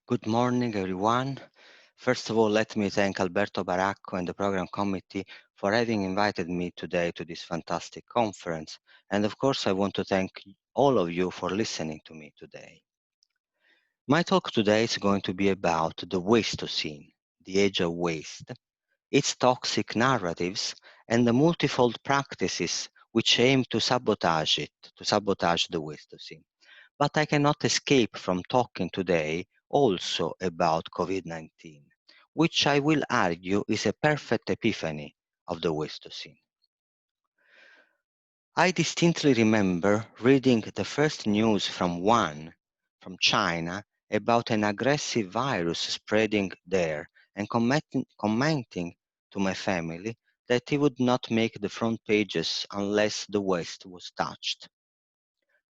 Good morning, everyone. First of all, let me thank Alberto Baracco and the program committee for having invited me today to this fantastic conference. And of course, I want to thank all of you for listening to me today. My talk today is going to be about the Wasteocene, the age of waste, its toxic narratives, and the multifold practices which aim to sabotage it, to sabotage the Wasteocene. But I cannot escape from talking today also about COVID-19, which I will argue is a perfect epiphany of the Westocene. I distinctly remember reading the first news from Wuhan, from China, about an aggressive virus spreading there and commenting to my family that he would not make the front pages unless the West was touched.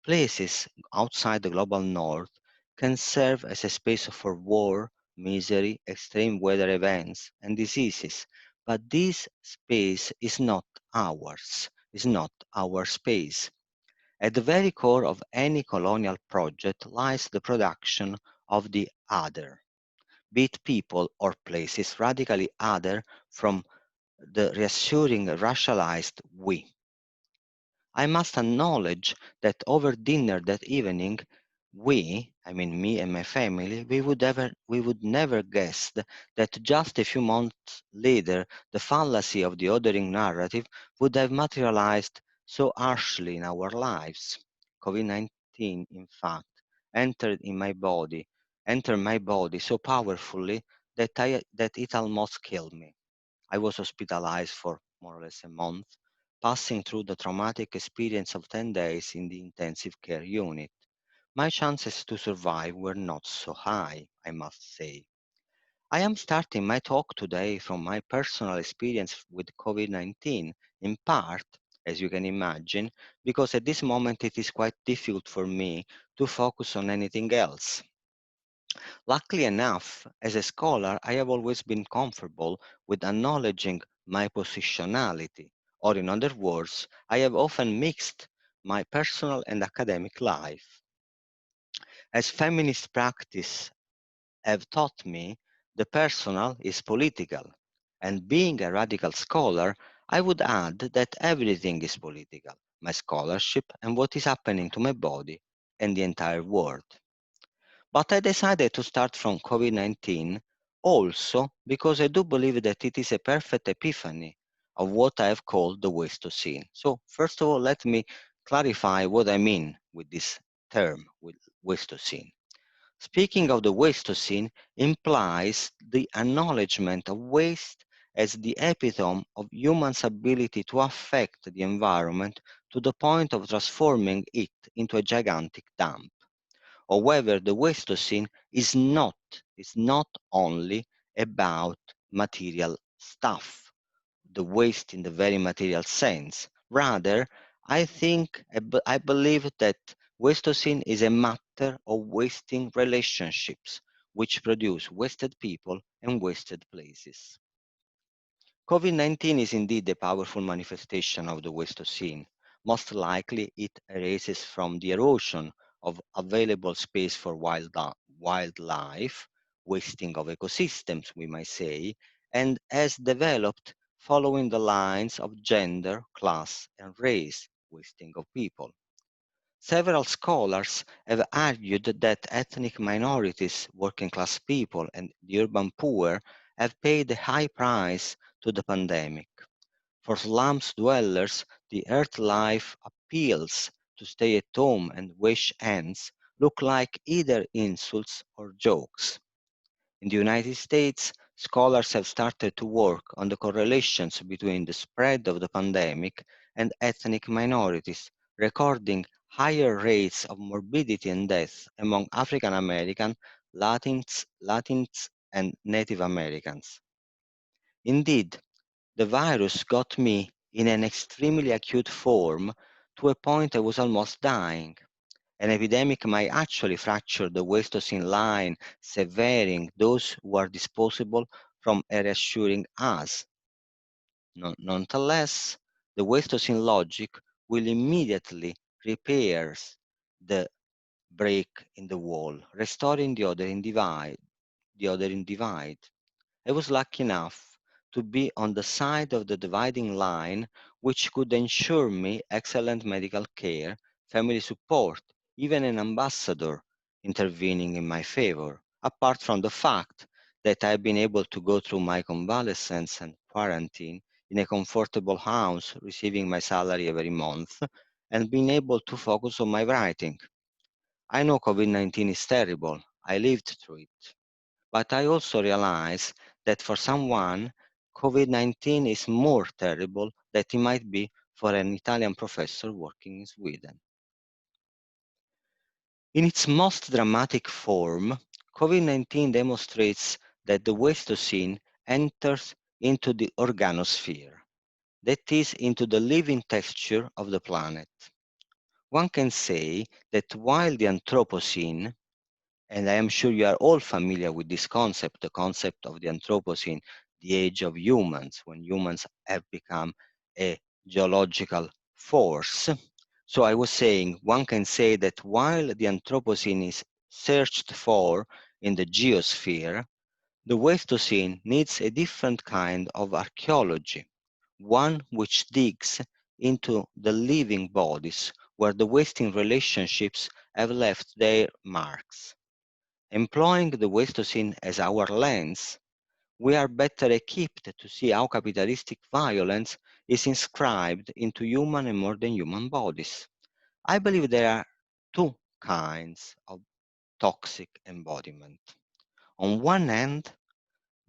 Places outside the global north can serve as a space for war, misery, extreme weather events, and diseases, but this space is not our space. At the very core of any colonial project lies the production of the other, be it people or places radically other from the reassuring racialized we. I must acknowledge that over dinner that evening, I mean me and my family, we would never guessed that just a few months later, the fallacy of the othering narrative would have materialized so harshly in our lives. COVID-19, in fact, entered my body so powerfully that it almost killed me. I was hospitalized for more or less a month, passing through the traumatic experience of 10 days in the intensive care unit. My chances to survive were not so high, I must say. I am starting my talk today from my personal experience with COVID-19, in part, as you can imagine, because at this moment it is quite difficult for me to focus on anything else. Luckily enough, as a scholar, I have always been comfortable with acknowledging my positionality, or in other words, I have often mixed my personal and academic life. As feminist practice have taught me, the personal is political, and being a radical scholar, I would add that everything is political, my scholarship and what is happening to my body and the entire world. But I decided to start from COVID-19 also because I do believe that it is a perfect epiphany of what I have called the Westocene. So first of all, let me clarify what I mean with this term, with Westocene. Speaking of the Westocene implies the acknowledgement of waste as the epitome of human's ability to affect the environment to the point of transforming it into a gigantic dump. However, the Westocene is not only about material stuff, the waste in the very material sense. Rather, I believe that Westocene is a matter of wasting relationships, which produce wasted people and wasted places. COVID-19 is indeed a powerful manifestation of the Westocene. Most likely, it arises from the erosion of available space for wildlife, wasting of ecosystems, we might say, and has developed following the lines of gender, class, and race, wasting of people. Several scholars have argued that ethnic minorities, working class people, and the urban poor have paid a high price to the pandemic. For slums dwellers, the earth life appeals to stay at home and wash hands look like either insults or jokes. In the United States, scholars have started to work on the correlations between the spread of the pandemic and ethnic minorities, recording higher rates of morbidity and death among African American, Latins, and Native Americans. Indeed, the virus got me in an extremely acute form to a point I was almost dying. An epidemic might actually fracture the Westocene line, severing those who are disposable from reassuring us. Nonetheless, the Westocene logic will immediately repair the break in the wall, restoring the other in divide. I was lucky enough to be on the side of the dividing line, which could ensure me excellent medical care, family support, even an ambassador intervening in my favor, apart from the fact that I've been able to go through my convalescence and quarantine in a comfortable house, receiving my salary every month, and being able to focus on my writing. I know COVID-19 is terrible. I lived through it. But I also realize that for someone, COVID-19 is more terrible than it might be for an Italian professor working in Sweden. In its most dramatic form, COVID-19 demonstrates that the Wastocene enters into the organosphere, that is, into the living texture of the planet. One can say that while the Anthropocene, and I am sure you are all familiar with this concept, the concept of the Anthropocene, the age of humans, when humans have become a geological force. So I was saying, one can say that while the Anthropocene is searched for in the geosphere, the Wastocene needs a different kind of archaeology, one which digs into the living bodies where the wasting relationships have left their marks. Employing the Wastocene as our lens, we are better equipped to see how capitalistic violence is inscribed into human and more than human bodies. I believe there are two kinds of toxic embodiment. On one hand,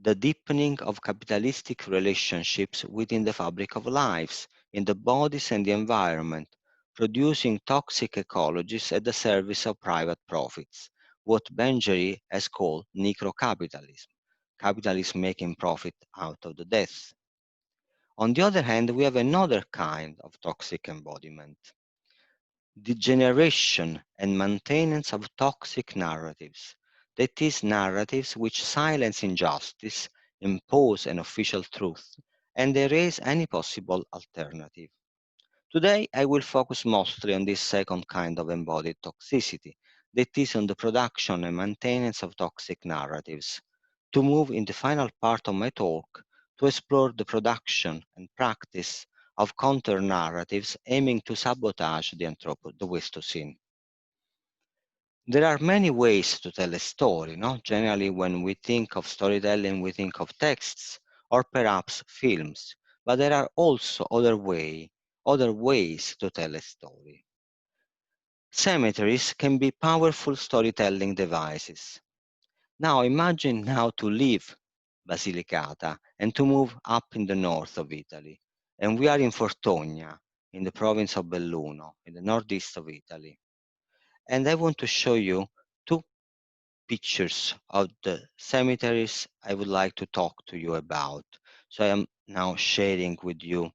the deepening of capitalistic relationships within the fabric of lives, in the bodies and the environment, producing toxic ecologies at the service of private profits, what Benjeri has called necrocapitalism, capitalism making profit out of the death. On the other hand, we have another kind of toxic embodiment, the generation and maintenance of toxic narratives, that is, narratives which silence injustice, impose an official truth, and erase any possible alternative. Today, I will focus mostly on this second kind of embodied toxicity, that is, on the production and maintenance of toxic narratives. To move in the final part of my talk to explore the production and practice of counter-narratives aiming to sabotage the Wastocene. There are many ways to tell a story, no? Generally, when we think of storytelling, we think of texts or perhaps films, but there are also other ways to tell a story. Cemeteries can be powerful storytelling devices. Now imagine now to leave Basilicata and to move up in the north of Italy. And we are in Fortogna, in the province of Belluno, in the northeast of Italy. And I want to show you two pictures of the cemeteries I would like to talk to you about. So I am now sharing with you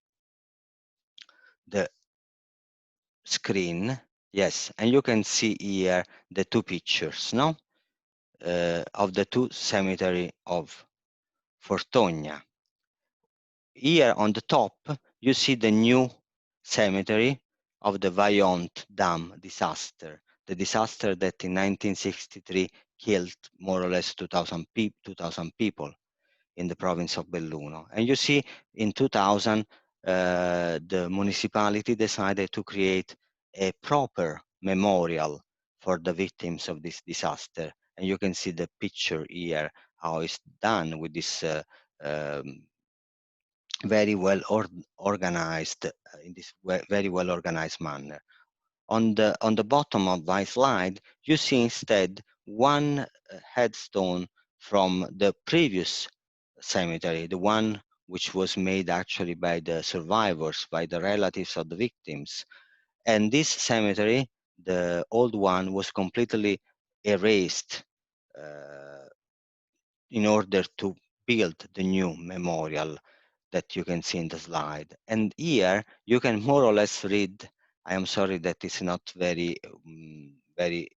the screen. Yes, and you can see here the two pictures, no? Of the two cemetery of Fortogna. Here on the top, you see the new cemetery of the Vaillant Dam disaster, the disaster that in 1963 killed more or less 2,000 people in the province of Belluno. And you see, in 2000, the municipality decided to create a proper memorial for the victims of this disaster. And you can see the picture here, how it's done with this um, very well organized, in this very well organized manner. On the bottom of my slide, you see instead one headstone from the previous cemetery, the one which was made actually by the survivors, by the relatives of the victims. And this cemetery, the old one, was completely erased uh, in order to build the new memorial that you can see in the slide. And here you can more or less read, I am sorry that it's not very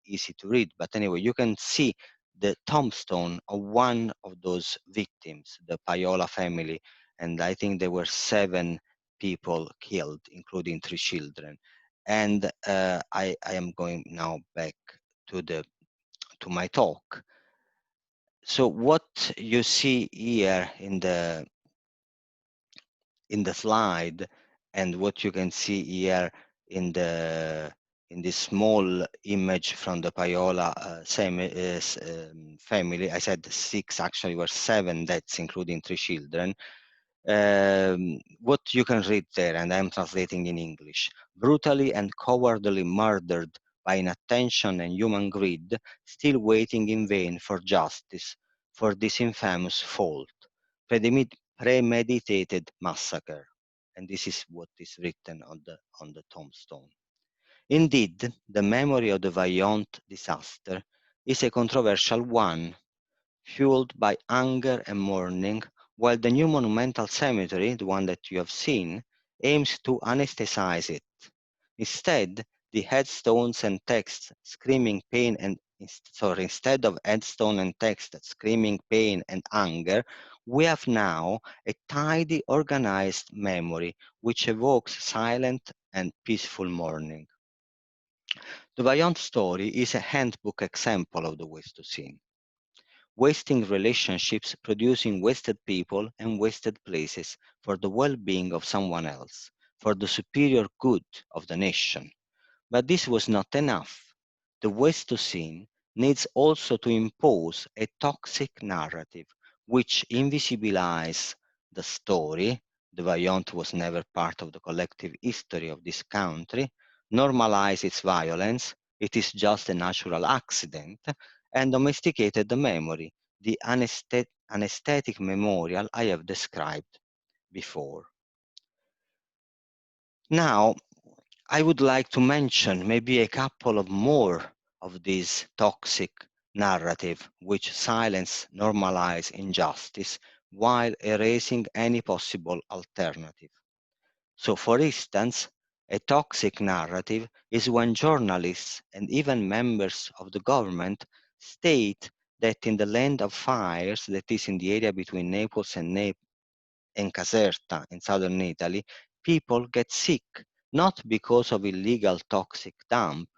easy to read, but anyway, you can see the tombstone of one of those victims, the Paiola family, and I think there were 7 people killed, including 3 children. And I am going now back to the to my talk. So what you see here in the slide, and what you can see here in the in this small image from the Paiola family. I said six, actually were seven deaths, including three children. What you can read there, and I'm translating in English: brutally and cowardly murdered by inattention and human greed, still waiting in vain for justice for this infamous fault. Premeditated massacre. And this is what is written on the tombstone. Indeed, the memory of the Vaillant disaster is a controversial one, fueled by anger and mourning, while the new monumental cemetery, the one that you have seen, aims to anesthetize it. Instead, the headstones and text screaming pain and instead of headstone and text screaming pain and anger, we have now a tidy, organized memory which evokes silent and peaceful mourning. The Vaillant story is a handbook example of the Wasteocene. Wasting relationships producing wasted people and wasted places for the well-being of someone else, for the superior good of the nation. But this was not enough. The Wasteocene needs also to impose a toxic narrative which invisibilizes the story. The Vaillant was never part of the collective history of this country, normalize its violence, it is just a natural accident, and domesticated the memory, the anesthetic memorial I have described before. Now, I would like to mention maybe a couple of more of these toxic narrative which silence normalize injustice while erasing any possible alternative. So for instance, a toxic narrative is when journalists and even members of the government state that in the land of fires, that is in the area between Naples and Caserta in southern Italy, people get sick, not because of illegal toxic dump,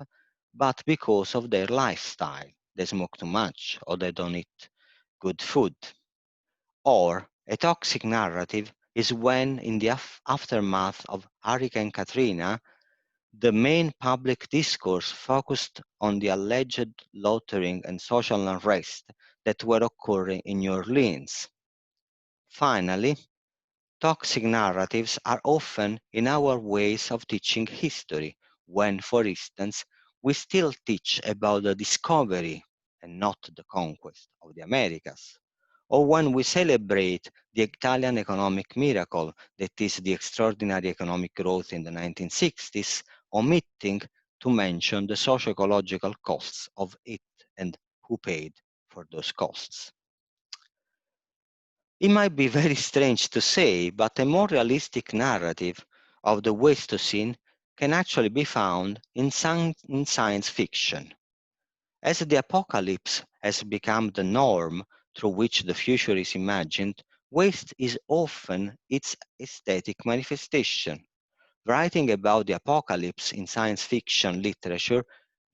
but because of their lifestyle. They smoke too much or they don't eat good food. Or a toxic narrative is when, in the aftermath of Hurricane Katrina, the main public discourse focused on the alleged loitering and social unrest that were occurring in New Orleans. Finally, toxic narratives are often in our ways of teaching history, when, for instance, we still teach about the discovery and not the conquest of the Americas, or when we celebrate the Italian economic miracle, that is the extraordinary economic growth in the 1960s, omitting to mention the socio-ecological costs of it and who paid for those costs. It might be very strange to say, but a more realistic narrative of the Wasteocene can actually be found in science fiction. As the apocalypse has become the norm through which the future is imagined, waste is often its aesthetic manifestation. Writing about the apocalypse in science fiction literature,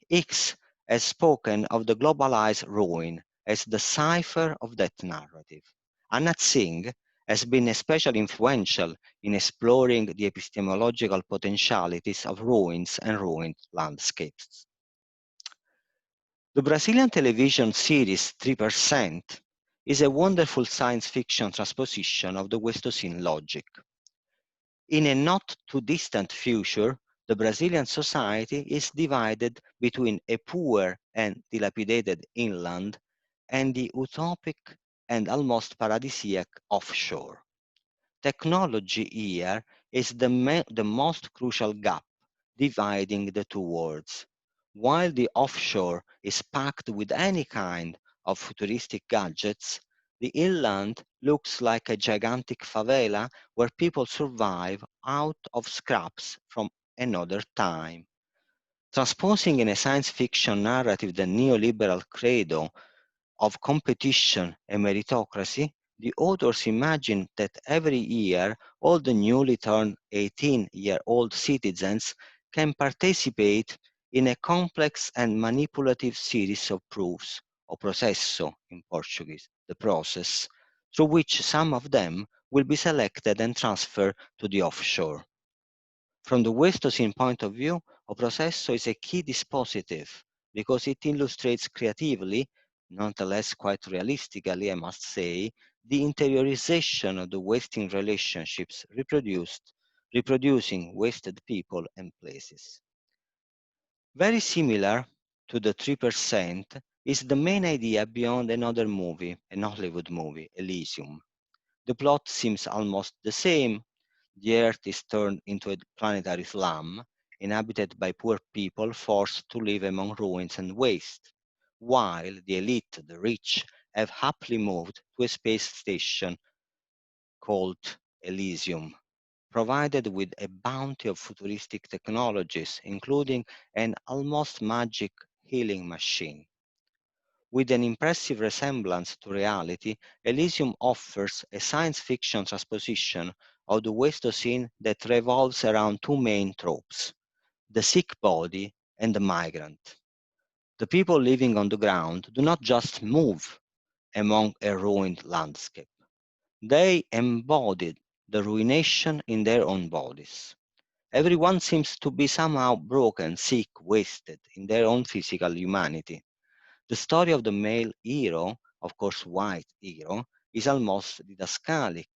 Hicks has spoken of the globalized ruin as the cipher of that narrative. Anat Singh has been especially influential in exploring the epistemological potentialities of ruins and ruined landscapes. The Brazilian television series 3% is a wonderful science fiction transposition of the Wasteocene logic. In a not too distant future, the Brazilian society is divided between a poor and dilapidated inland and the utopic and almost paradisiac offshore. Technology here is the most crucial gap dividing the two worlds. While the offshore is packed with any kind of futuristic gadgets, the inland looks like a gigantic favela where people survive out of scraps from another time. Transposing in a science fiction narrative the neoliberal credo of competition and meritocracy, the authors imagine that every year all the newly turned 18-year-old citizens can participate in a complex and manipulative series of proofs, or processo in Portuguese, the process, through which some of them will be selected and transferred to the offshore. From the Westocene point of view, a processo is a key dispositive because it illustrates creatively, nonetheless quite realistically, I must say, the interiorization of the wasting relationships reproducing wasted people and places. Very similar to the 3% is the main idea beyond another movie, an Hollywood movie, Elysium. The plot seems almost the same. The Earth is turned into a planetary slum, inhabited by poor people forced to live among ruins and waste, while the elite, the rich, have happily moved to a space station called Elysium, provided with a bounty of futuristic technologies, including an almost magic healing machine. With an impressive resemblance to reality, Elysium offers a science fiction transposition of the Westocene that revolves around two main tropes: the sick body and the migrant. The people living on the ground do not just move among a ruined landscape, they embody the ruination in their own bodies. Everyone seems to be somehow broken, sick, wasted in their own physical humanity. The story of the male hero, of course white hero, is almost didascalic.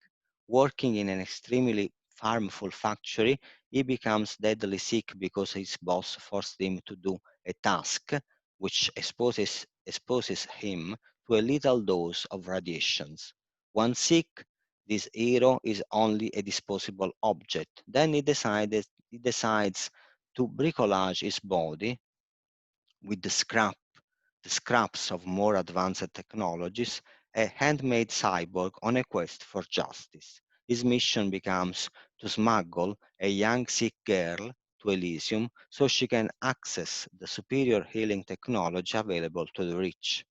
Working in an extremely harmful factory, he becomes deadly sick because his boss forced him to do a task which exposes him to a lethal dose of radiations. Once sick, this hero is only a disposable object. Then he decides to bricolage his body with the scraps of more advanced technologies, a handmade cyborg on a quest for justice. His mission becomes to smuggle a young sick girl to Elysium so she can access the superior healing technology available to the rich.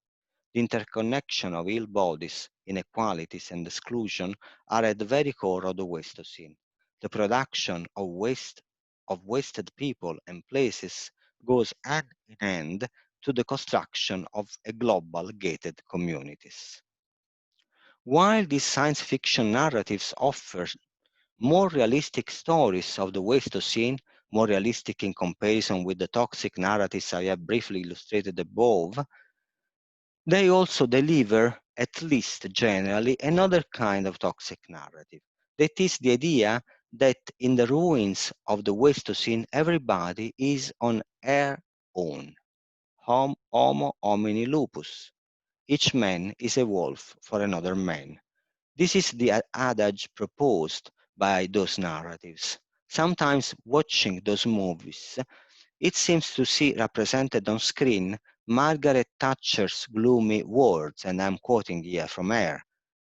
The interconnection of ill bodies, inequalities, and exclusion are at the very core of the Westocene. The production of wasted people and places goes hand in hand to the construction of a global gated communities. While these science fiction narratives offer more realistic stories of the Westocene, more realistic in comparison with the toxic narratives I have briefly illustrated above, they also deliver, at least generally, another kind of toxic narrative. That is the idea that in the ruins of the Westocene, everybody is on their own. Homo homini lupus. Each man is a wolf for another man. This is the adage proposed by those narratives. Sometimes watching those movies, it seems to see represented on screen Margaret Thatcher's gloomy words, and I'm quoting here from her.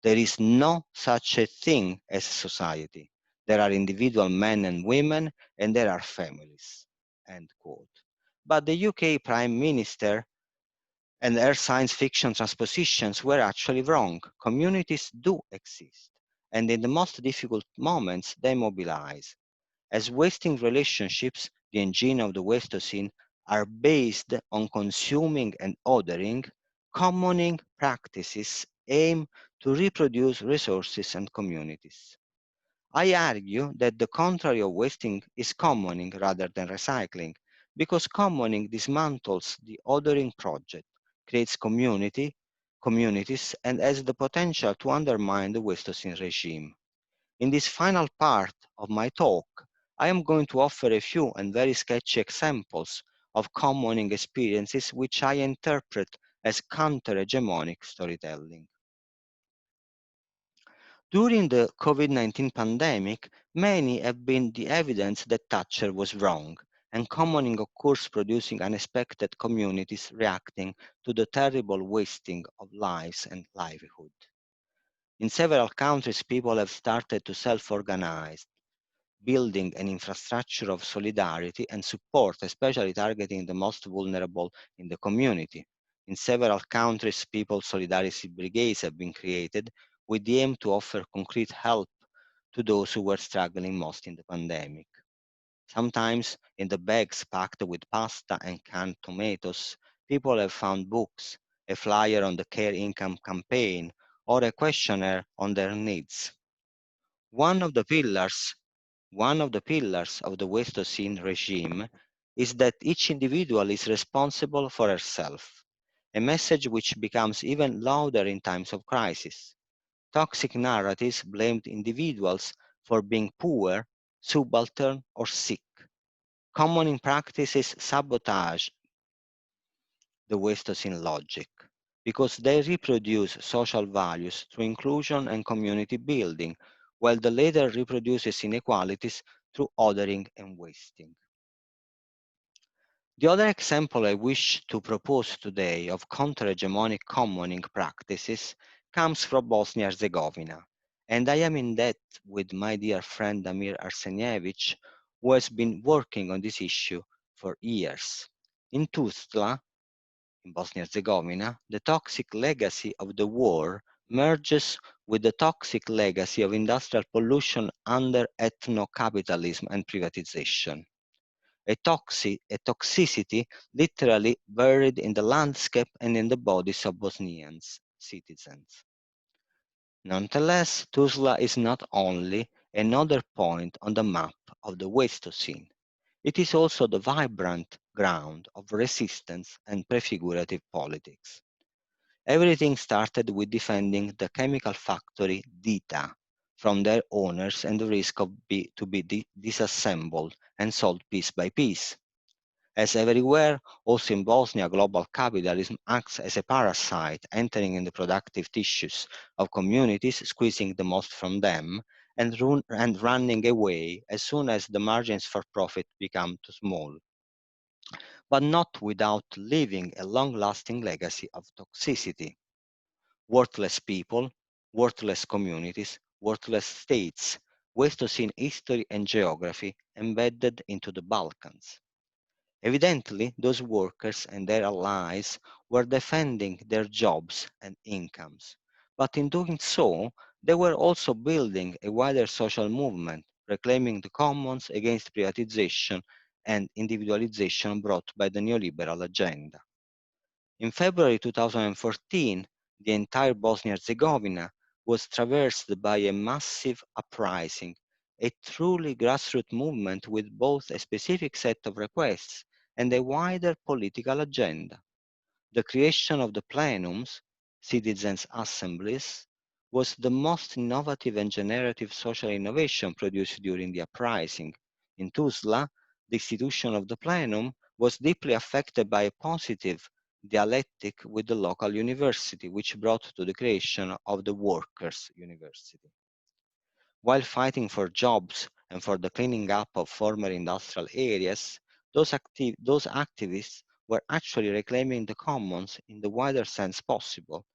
There is no such a thing as society. There are individual men and women, and there are families. End quote. But the UK Prime Minister and her science fiction transpositions were actually wrong. Communities do exist, and in the most difficult moments, they mobilize. As wasting relationships, the engine of the Westocene, are based on consuming and ordering, commoning practices aim to reproduce resources and communities. I argue that the contrary of wasting is commoning rather than recycling, because commoning dismantles the ordering project, creates communities, and has the potential to undermine the Westocene regime. In this final part of my talk, I am going to offer a few and very sketchy examples of commoning experiences which I interpret as counter-hegemonic storytelling. During the COVID-19 pandemic, many have been the evidence that Thatcher was wrong, and commoning occurs producing unexpected communities reacting to the terrible wasting of lives and livelihood. In several countries, people have started to self-organize, building an infrastructure of solidarity and support, especially targeting the most vulnerable in the community. In several countries, people solidarity brigades have been created with the aim to offer concrete help to those who were struggling most in the pandemic. Sometimes in the bags packed with pasta and canned tomatoes, people have found books, a flyer on the Care Income campaign, or a questionnaire on their needs. One of the pillars One of the pillars of the Westocene regime is that each individual is responsible for herself, a message which becomes even louder in times of crisis. Toxic narratives blamed individuals for being poor, subaltern, or sick. Common in practices sabotage the Westocene logic because they reproduce social values through inclusion and community building, while the latter reproduces inequalities through othering and wasting. The other example I wish to propose today of counter-hegemonic commoning practices comes from Bosnia-Herzegovina, and I am in debt with my dear friend Damir Arsenjevich, who has been working on this issue for years. In Tuzla, in Bosnia-Herzegovina, the toxic legacy of the war merges with the toxic legacy of industrial pollution under ethno-capitalism and privatization. A toxicity literally buried in the landscape and in the bodies of Bosnians citizens. Nonetheless, Tuzla is not only another point on the map of the Westocene, it is also the vibrant ground of resistance and prefigurative politics. Everything started with defending the chemical factory Dita from their owners and the risk of to be disassembled and sold piece by piece. As everywhere, also in Bosnia, global capitalism acts as a parasite entering in the productive tissues of communities, squeezing the most from them and running away as soon as the margins for profit become too small, but not without leaving a long-lasting legacy of toxicity. Worthless people, worthless communities, worthless states, Westocene history and geography embedded into the Balkans. Evidently, those workers and their allies were defending their jobs and incomes. But in doing so, they were also building a wider social movement, reclaiming the commons against privatization and individualization brought by the neoliberal agenda. In February 2014, the entire Bosnia-Herzegovina was traversed by a massive uprising, a truly grassroots movement with both a specific set of requests and a wider political agenda. The creation of the plenums, citizens' assemblies, was the most innovative and generative social innovation produced during the uprising. In Tuzla, the institution of the plenum was deeply affected by a positive dialectic with the local university, which brought to the creation of the Workers' University. While fighting for jobs and for the cleaning up of former industrial areas, those activists were actually reclaiming the commons in the wider sense possible,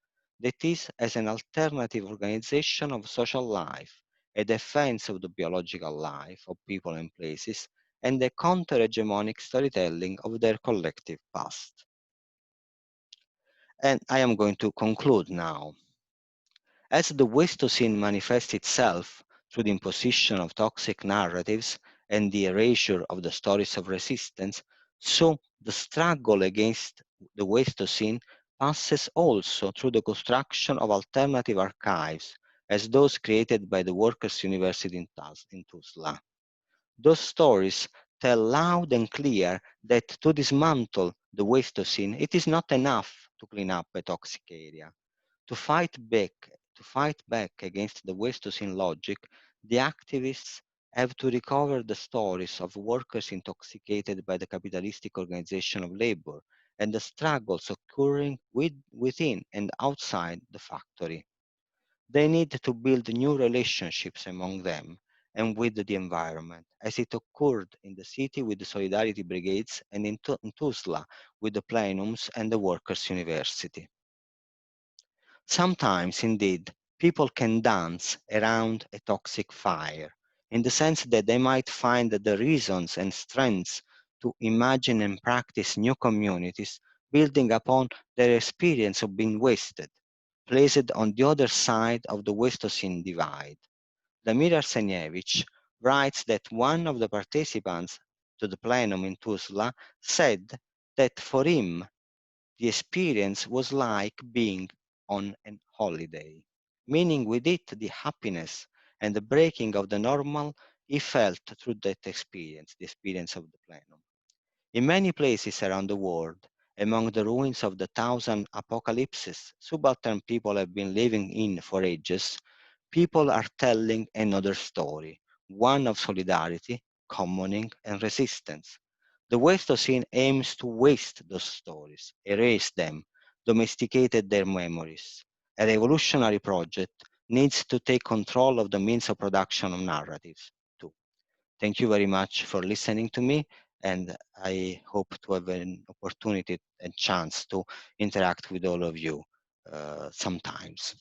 that is, as an alternative organization of social life, a defense of the biological life of people and places, and a counter-hegemonic storytelling of their collective past. And I am going to conclude now. As the Westocene manifests itself through the imposition of toxic narratives and the erasure of the stories of resistance, so the struggle against the Westocene passes also through the construction of alternative archives, as those created by the Workers' University in Tuzla. Those stories tell loud and clear that to dismantle the Westocene, it is not enough to clean up a toxic area. To fight back, to fight back against the Westocene logic, the activists have to recover the stories of workers intoxicated by the capitalistic organization of labor and the struggles occurring within and outside the factory. They need to build new relationships among them and with the environment, as it occurred in the city with the Solidarity Brigades and in Tuzla with the plenums and the Workers' University. Sometimes, indeed, people can dance around a toxic fire, in the sense that they might find the reasons and strengths to imagine and practice new communities building upon their experience of being wasted, placed on the other side of the Westocene divide. Damir Arsenjevich writes that one of the participants to the plenum in Tuzla said that for him the experience was like being on an holiday, meaning with it the happiness and the breaking of the normal he felt through that experience, the experience of the plenum. In many places around the world, among the ruins of the thousand apocalypses subaltern people have been living in for ages, people are telling another story, one of solidarity, commoning, and resistance. The Westocene aims to waste those stories, erase them, domesticated their memories. A revolutionary project needs to take control of the means of production of narratives, too. Thank you very much for listening to me, and I hope to have an opportunity and chance to interact with all of you sometimes.